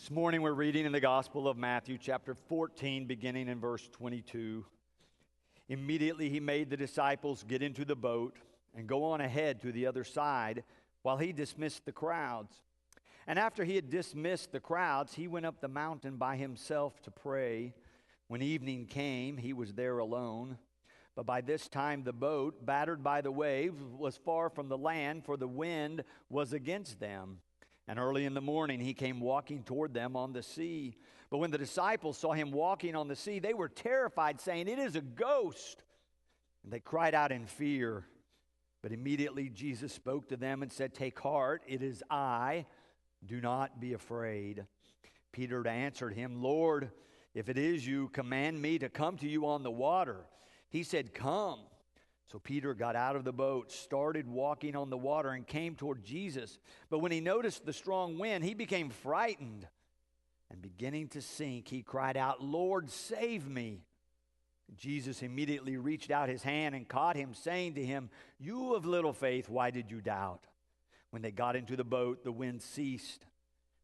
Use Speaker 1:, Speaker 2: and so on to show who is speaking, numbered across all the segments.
Speaker 1: This morning we're reading in the Gospel of Matthew, chapter 14, beginning in verse 22. Immediately he made the disciples get into the boat and go on ahead to the other side while he dismissed the crowds. And after he had dismissed the crowds, he went up the mountain by himself to pray. When evening came, he was there alone. But by this time the boat, battered by the waves, was far from the land, for the wind was against them. And early in the morning he came walking toward them on the sea. But when the disciples saw him walking on the sea, they were terrified, saying, "It is a ghost." And they cried out in fear. But immediately Jesus spoke to them and said, "Take heart, it is I. Do not be afraid." Peter answered him, "Lord, if it is you, command me to come to you on the water." He said, "Come." So Peter got out of the boat, started walking on the water, and came toward Jesus. But when he noticed the strong wind, he became frightened. And beginning to sink, he cried out, "Lord, save me." Jesus immediately reached out his hand and caught him, saying to him, "You of little faith, why did you doubt?" When they got into the boat, the wind ceased.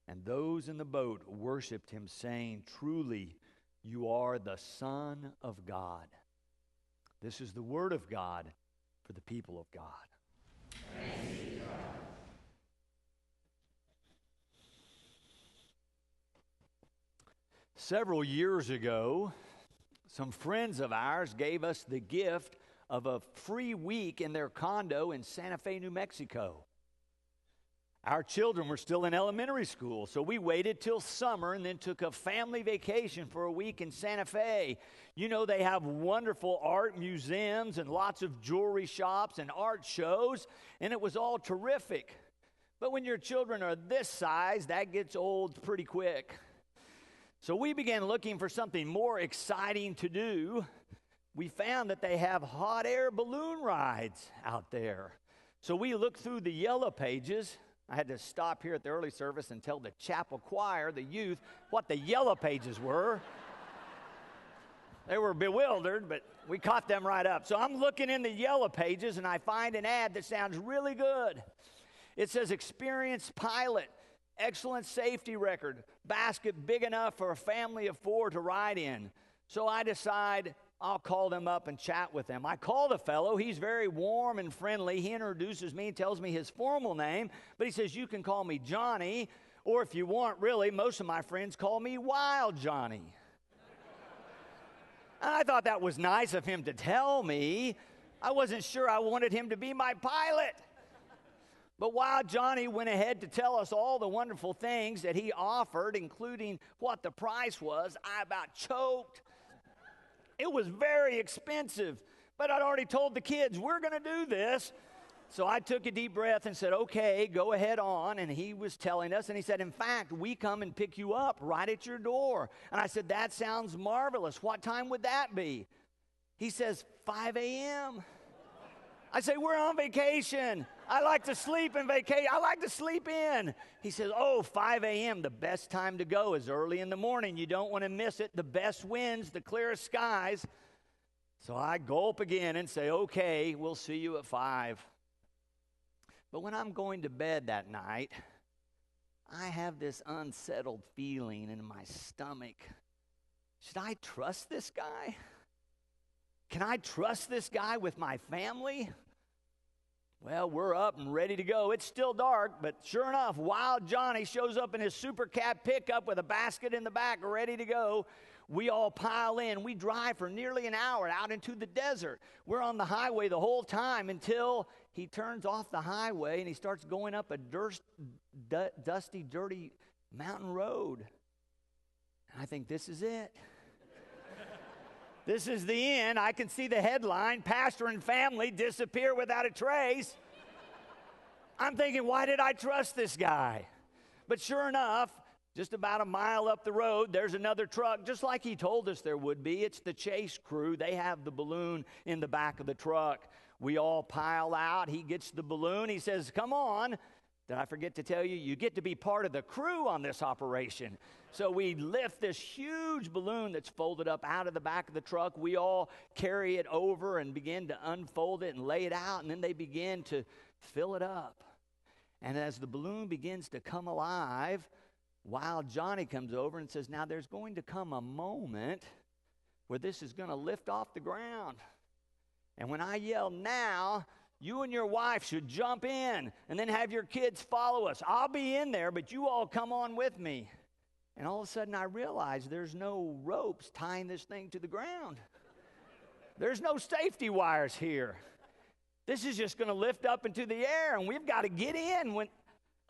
Speaker 1: And those in the boat worshipped him, saying, "Truly, you are the Son of God." This is the word of God for the people of God.
Speaker 2: Thanks be to God.
Speaker 1: Several years ago, some friends of ours gave us the gift of a free week in their condo in Santa Fe, New Mexico. Our children were still in elementary school, so we waited till summer and then took a family vacation for a week in Santa Fe. You know, they have wonderful art museums and lots of jewelry shops and art shows, and it was all terrific. But when your children are this size, that gets old pretty quick. So we began looking for something more exciting to do. We found that they have hot air balloon rides out there. So we looked through the yellow pages. I had to stop here at the early service and tell the chapel choir, the youth, what the yellow pages were. They were bewildered, but we caught them right up. So I'm looking in the yellow pages, and I find an ad that sounds really good. It says, "Experienced pilot, excellent safety record, basket big enough for a family of 4 to ride in." So I decide I'll call them up and chat with them. I call the fellow. He's very warm and friendly. He introduces me and tells me his formal name, but he says, "You can call me Johnny, or if you want, really, most of my friends call me Wild Johnny." And I thought that was nice of him to tell me. I wasn't sure I wanted him to be my pilot. But Wild Johnny went ahead to tell us all the wonderful things that he offered, including what the price was. I about choked. It was very expensive, but I'd already told the kids, we're going to do this. So I took a deep breath and said, "Okay, go ahead on." And he was telling us, and he said, "In fact, we come and pick you up right at your door." And I said, "That sounds marvelous. What time would that be?" He says, 5 a.m. I say, "We're on vacation. I like to sleep in vacation. I like to sleep in." He says, 5 a.m., the best time to go is early in the morning. You don't want to miss it. The best winds, the clearest skies. So I gulp again and say, "Okay, we'll see you at 5. But when I'm going to bed that night, I have this unsettled feeling in my stomach. Should I trust this guy? Can I trust this guy with my family? Well, we're up and ready to go. It's still dark, but sure enough, Wild Johnny shows up in his super cab pickup with a basket in the back ready to go. We all pile in. We drive for nearly an hour out into the desert. We're on the highway the whole time until he turns off the highway and he starts going up a dusty, dirty mountain road. And I think, this is it. This is the end. I can see the headline, "Pastor and family disappear without a trace." I'm thinking, why did I trust this guy? But sure enough, just about a mile up the road, there's another truck, just like he told us there would be. It's the chase crew. They have the balloon in the back of the truck. We all pile out. He gets the balloon. He says, "Come on. Did I forget to tell you? You get to be part of the crew on this operation." So we lift this huge balloon that's folded up out of the back of the truck. We all carry it over and begin to unfold it and lay it out, and then they begin to fill it up. And as the balloon begins to come alive, while Johnny comes over and says, now there's going to come a moment where this is going to lift off the ground. And when I yell now, you and your wife should jump in and then have your kids follow us. I'll be in there, but you all come on with me. And all of a sudden I realize there's no ropes tying this thing to the ground. There's no safety wires here. This is just going to lift up into the air, and we've got to get in. When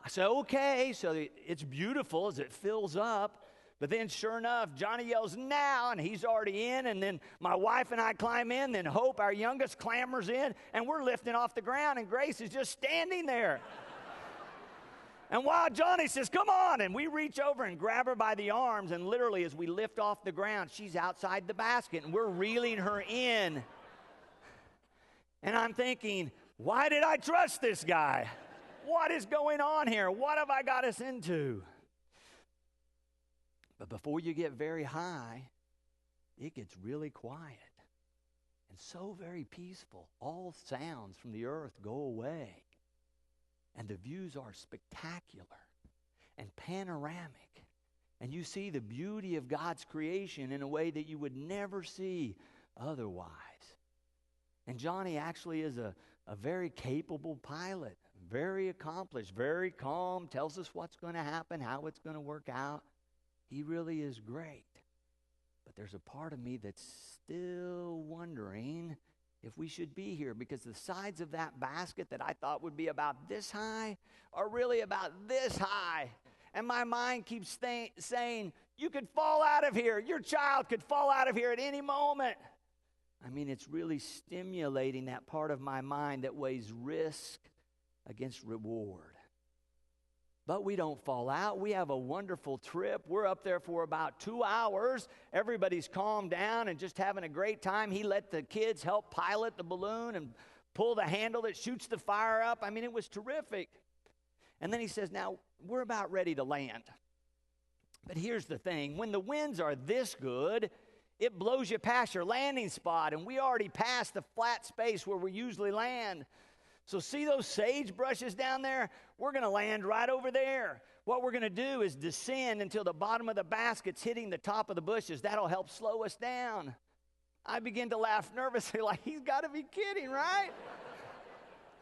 Speaker 1: I say, okay, so it's beautiful as it fills up. But then sure enough, Johnny yells now, and he's already in. And then my wife and I climb in. Then Hope, our youngest, clambers in. And we're lifting off the ground, and Grace is just standing there. And while Johnny says, come on, and we reach over and grab her by the arms, and literally as we lift off the ground, she's outside the basket, and we're reeling her in. And I'm thinking, why did I trust this guy? What is going on here? What have I got us into? But before you get very high, it gets really quiet and so very peaceful. All sounds from the earth go away. And the views are spectacular and panoramic. And you see the beauty of God's creation in a way that you would never see otherwise. And Johnny actually is a very capable pilot, very accomplished, very calm, tells us what's going to happen, how it's going to work out. He really is great. But there's a part of me that's still wondering if we should be here, because the sides of that basket that I thought would be about this high are really about this high. And my mind keeps saying, you could fall out of here. Your child could fall out of here at any moment. I mean, it's really stimulating that part of my mind that weighs risk against reward. But we don't fall out. We have a wonderful trip. We're up there for about 2 hours. Everybody's calmed down and just having a great time. He let the kids help pilot the balloon and pull the handle that shoots the fire up. I mean, it was terrific. And then he says, now, we're about ready to land. But here's the thing. When the winds are this good, it blows you past your landing spot, and we already passed the flat space where we usually land. So see those sagebrushes down there? We're going to land right over there. What we're going to do is descend until the bottom of the basket's hitting the top of the bushes. That'll help slow us down. I begin to laugh nervously like, he's got to be kidding, right?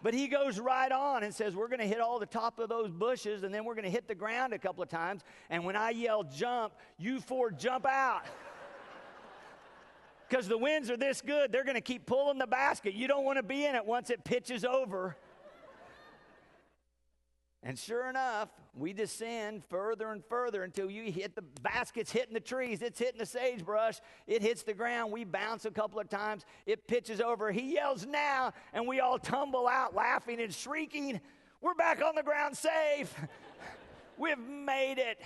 Speaker 1: But he goes right on and says, we're going to hit all the top of those bushes, and then we're going to hit the ground a couple of times. And when I yell jump, you four jump out. Because the winds are this good, they're going to keep pulling the basket. You don't want to be in it once it pitches over. And sure enough, we descend further and further until you hit the basket's hitting the trees. It's hitting the sagebrush. It hits the ground. We bounce a couple of times. It pitches over. He yells now, and we all tumble out laughing and shrieking. We're back on the ground safe. We've made it.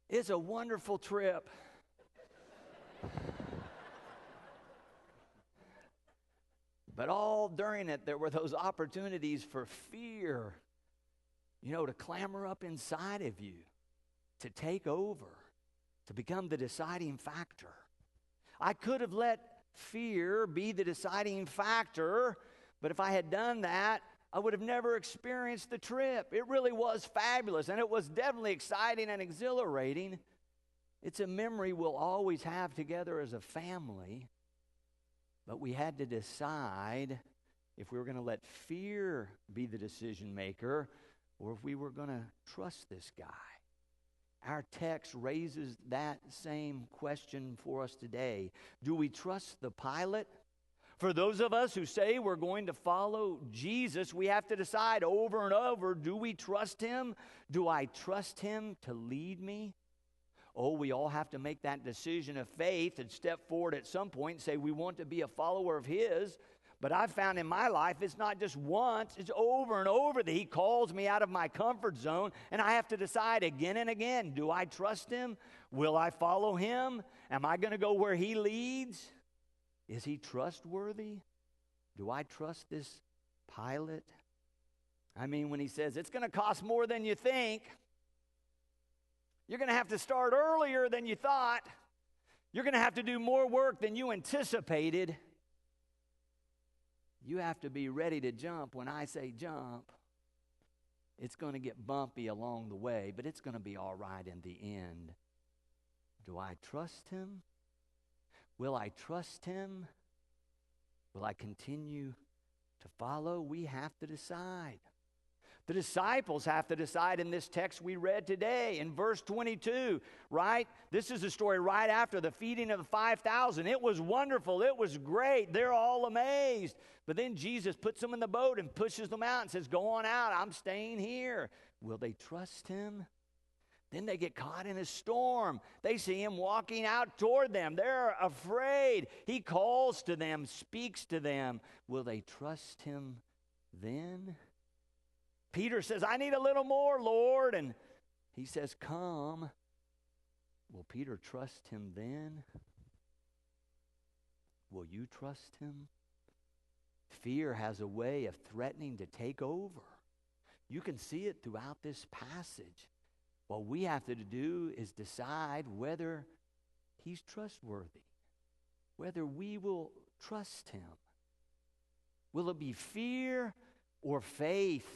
Speaker 1: It's a wonderful trip. But all during it, there were those opportunities for fear, to clamor up inside of you, to take over, to become the deciding factor. I could have let fear be the deciding factor, but if I had done that, I would have never experienced the trip. It really was fabulous, and it was definitely exciting and exhilarating. It's a memory we'll always have together as a family. But we had to decide if we were going to let fear be the decision maker or if we were going to trust this guy. Our text raises that same question for us today. Do we trust the pilot? For those of us who say we're going to follow Jesus, we have to decide over and over, do we trust him? Do I trust him to lead me? Oh, we all have to make that decision of faith and step forward at some point and say we want to be a follower of his. But I've found in my life it's not just once, it's over and over that he calls me out of my comfort zone, and I have to decide again and again, do I trust him? Will I follow him? Am I going to go where he leads? Is he trustworthy? Do I trust this pilot? I mean, when he says it's going to cost more than you think, you're going to have to start earlier than you thought. You're going to have to do more work than you anticipated. You have to be ready to jump when I say jump. It's going to get bumpy along the way, but it's going to be all right in the end. Do I trust him? Will I trust him? Will I continue to follow? We have to decide. The disciples have to decide in this text we read today in verse 22, right? This is a story right after the feeding of the 5,000. It was wonderful. It was great. They're all amazed. But then Jesus puts them in the boat and pushes them out and says, go on out. I'm staying here. Will they trust him? Then they get caught in a storm. They see him walking out toward them. They're afraid. He calls to them, speaks to them. Will they trust him then? Peter says, I need a little more, Lord. And he says, come. Will Peter trust him then? Will you trust him? Fear has a way of threatening to take over. You can see it throughout this passage. What we have to do is decide whether he's trustworthy, whether we will trust him. Will it be fear or faith?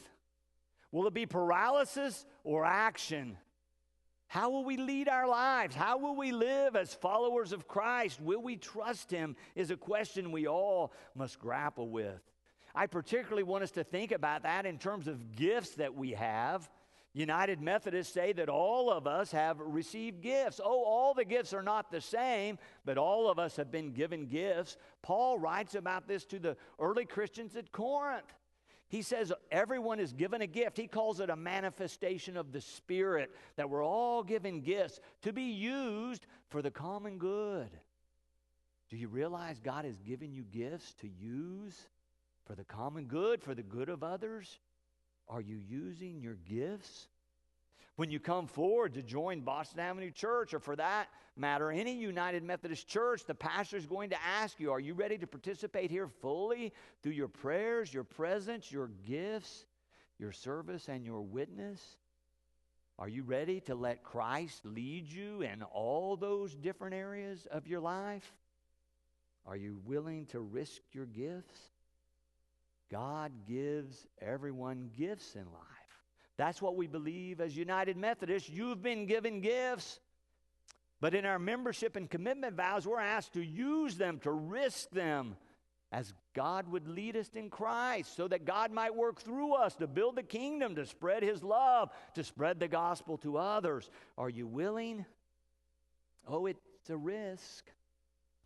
Speaker 1: Will it be paralysis or action? How will we lead our lives? How will we live as followers of Christ? Will we trust him is a question we all must grapple with. I particularly want us to think about that in terms of gifts that we have. United Methodists say that all of us have received gifts. Oh, all the gifts are not the same, but all of us have been given gifts. Paul writes about this to the early Christians at Corinth. He says everyone is given a gift. He calls it a manifestation of the Spirit, that we're all given gifts to be used for the common good. Do you realize God has given you gifts to use for the common good, for the good of others? Are you using your gifts? When you come forward to join Boston Avenue Church, or for that matter, any United Methodist church, the pastor is going to ask you, are you ready to participate here fully through your prayers, your presence, your gifts, your service, and your witness? Are you ready to let Christ lead you in all those different areas of your life? Are you willing to risk your gifts? God gives everyone gifts in life. That's what we believe as United Methodists. You've been given gifts. But in our membership and commitment vows, we're asked to use them, to risk them as God would lead us in Christ, so that God might work through us to build the kingdom, to spread his love, to spread the gospel to others. Are you willing? Oh, it's a risk.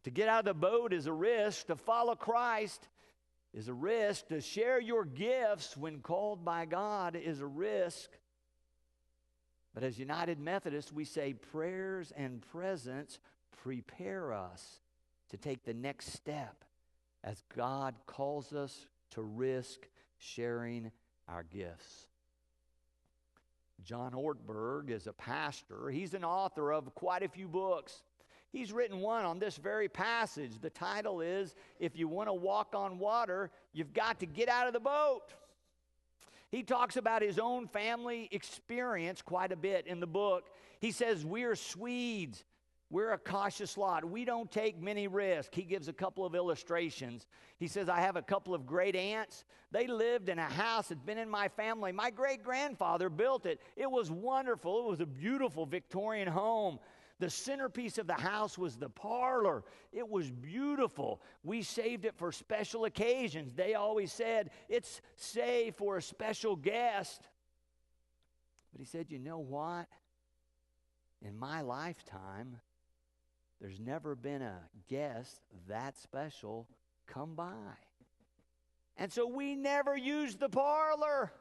Speaker 1: To get out of the boat is a risk. To follow Christ is a risk. To share your gifts when called by God is a risk. But as United Methodists, we say prayers and presence prepare us to take the next step as God calls us to risk sharing our gifts. John Ortberg is a pastor. He's an author of quite a few books. He's written one on this very passage. The title is, If You Want to Walk on Water, You've Got to Get Out of the Boat. He talks about his own family experience quite a bit in the book. He says, we're Swedes. We're a cautious lot. We don't take many risks. He gives a couple of illustrations. He says, I have a couple of great aunts. They lived in a house that's been in my family. My great-grandfather built it. It was wonderful. It was a beautiful Victorian home. The centerpiece of the house was the parlor. It was beautiful. We saved it for special occasions. They always said, it's saved for a special guest. But he said, you know what? In my lifetime, there's never been a guest that special come by. And so we never use the parlor.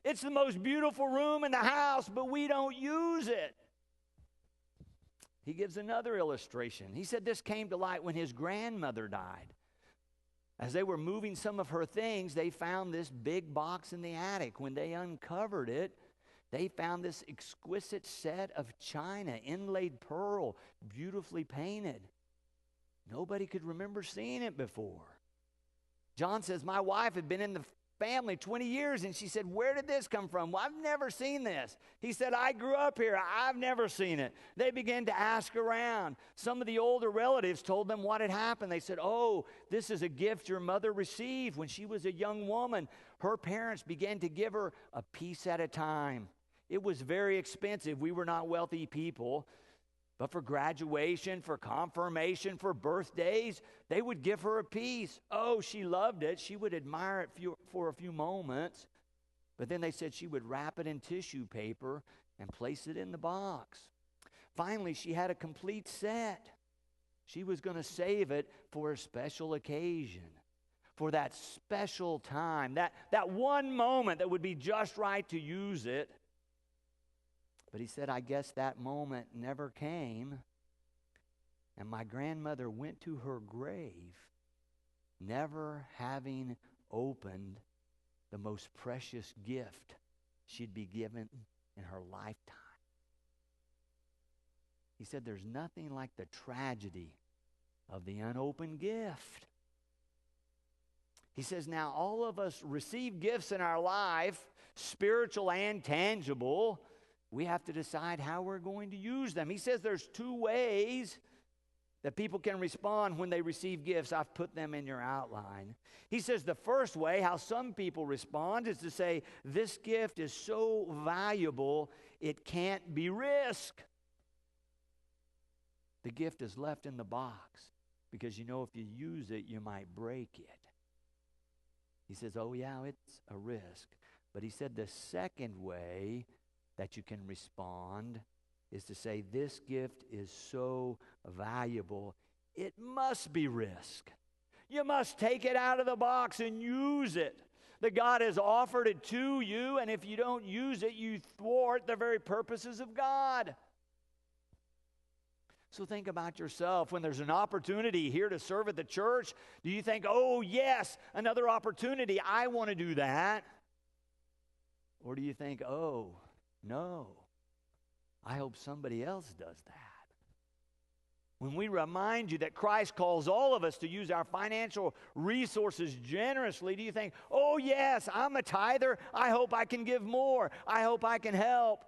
Speaker 1: It's the most beautiful room in the house, but we don't use it. He gives another illustration. He said this came to light when his grandmother died. As they were moving some of her things, they found this big box in the attic. When they uncovered it, they found this exquisite set of china, inlaid pearl, beautifully painted. Nobody could remember seeing it before. John says, my wife had been in the family 20 years. And she said, where did this come from? Well, I've never seen this. He said, I grew up here. I've never seen it. They began to ask around. Some of the older relatives told them what had happened. They said, oh, this is a gift your mother received when she was a young woman. Her parents began to give her a piece at a time. It was very expensive. We were not wealthy people. But for graduation, for confirmation, for birthdays, they would give her a piece. Oh, she loved it. She would admire it for a few moments. But then they said she would wrap it in tissue paper and place it in the box. Finally, she had a complete set. She was going to save it for a special occasion, for that special time, that one moment that would be just right to use it. But he said, I guess that moment never came. And my grandmother went to her grave, never having opened the most precious gift she'd be given in her lifetime. He said, there's nothing like the tragedy of the unopened gift. He says, now all of us receive gifts in our life, spiritual and tangible. We have to decide how we're going to use them. He says there's two ways that people can respond when they receive gifts. I've put them in your outline. He says the first way, how some people respond, is to say, this gift is so valuable, it can't be risked. The gift is left in the box because you know if you use it, you might break it. He says, oh yeah, it's a risk. But he said the second way that you can respond is to say, this gift is so valuable, it must be risked. You must take it out of the box and use it. That God has offered it to you, and if you don't use it, you thwart the very purposes of God. So think about yourself. When there's an opportunity here to serve at the church, do you think, oh yes, another opportunity, I want to do that? Or do you think, oh, no, I hope somebody else does that? When we remind you that Christ calls all of us to use our financial resources generously, do you think, oh yes, I'm a tither, I hope I can give more, I hope I can help?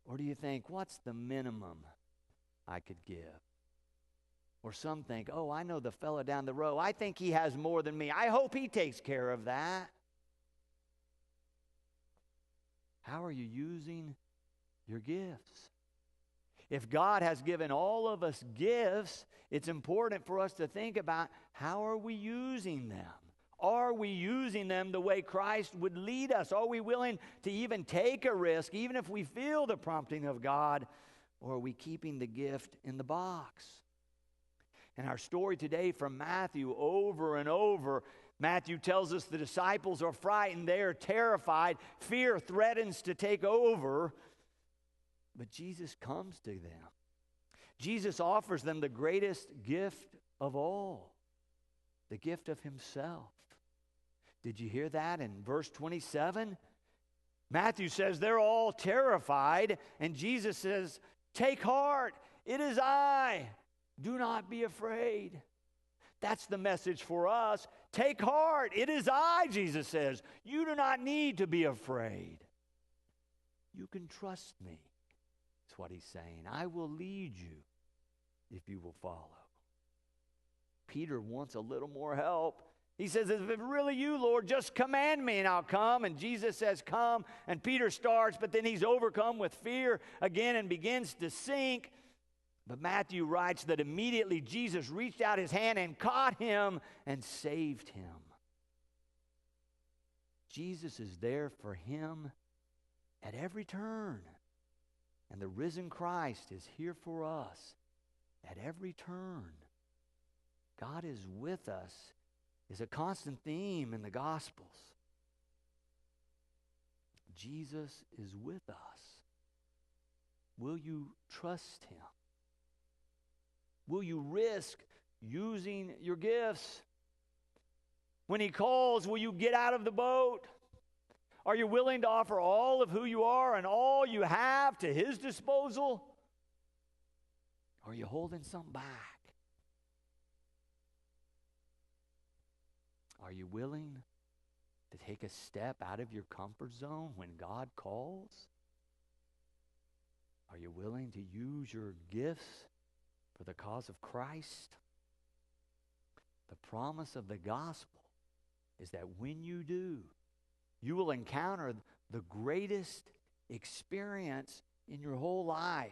Speaker 1: Or do you think, what's the minimum I could give? Or some think, oh, I know the fella down the road, I think he has more than me, I hope he takes care of that. How are you using your gifts? If God has given all of us gifts, it's important for us to think about, how are we using them? Are we using them the way Christ would lead us? Are we willing to even take a risk, even if we feel the prompting of God? Or are we keeping the gift in the box? In our story today from Matthew, over and over, Matthew tells us the disciples are frightened, they are terrified, fear threatens to take over, but Jesus comes to them. Jesus offers them the greatest gift of all, the gift of himself. Did you hear that in verse 27? Matthew says they're all terrified, and Jesus says, take heart, it is I, do not be afraid. That's the message for us. Take heart. It is I, Jesus says. You do not need to be afraid. You can trust me. That's what he's saying. I will lead you if you will follow. Peter wants a little more help. He says, if it's really you, Lord, just command me and I'll come. And Jesus says, come. And Peter starts, but then he's overcome with fear again and begins to sink. But Matthew writes that immediately Jesus reached out his hand and caught him and saved him. Jesus is there for him at every turn. And the risen Christ is here for us at every turn. God is with us is a constant theme in the Gospels. Jesus is with us. Will you trust him? Will you risk using your gifts? When he calls, will you get out of the boat? Are you willing to offer all of who you are and all you have to his disposal? Or are you holding some back? Are you willing to take a step out of your comfort zone when God calls? Are you willing to use your gifts for the cause of Christ? The promise of the gospel is that when you do, you will encounter the greatest experience in your whole life.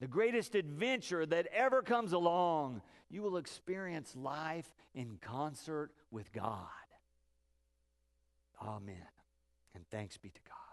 Speaker 1: The greatest adventure that ever comes along. You will experience life in concert with God. Amen. And thanks be to God.